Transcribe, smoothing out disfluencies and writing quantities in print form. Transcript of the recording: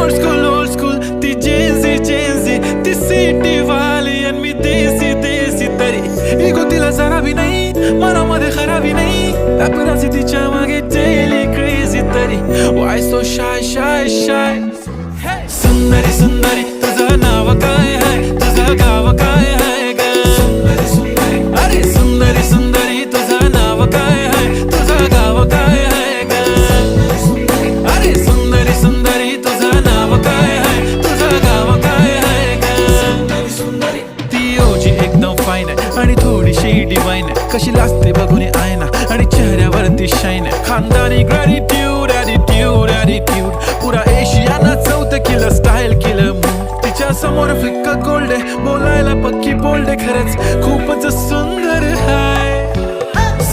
old school ती Gen Z ती city वाली आणि मी देसी तरी इगो तिला जरा भी नाही मनामध्ये खराबी नाही paparazzi तिच्या मागे डेली क्रेझी तरी why so shy सुंदरी तुझं नाव काय आहे तुझं गाव काय आहे ग अरे सुंदरी तुझं नाव काय आहे तुझं गाव काय आहे ग अरे सुंदरी तुझं नाव काय आहे तुझं गाव काय आहे ग ती ओजी एकदम फाईन आहे आणि थोडीशी डिवाइन आहे कशी लाजते बघून आयना आणि चेहऱ्यावरती शाईन आहे खानदानी ग्रॅटिट्यूड ॲटिट्यूड पुरा एशियाना चौथं किलं स्टाईल केलं मूव तिच्या समोर फिक्का गोल्ड आहे बोलायला पक्की बोल्ड आहे खरंच खूपच सुंदर आहे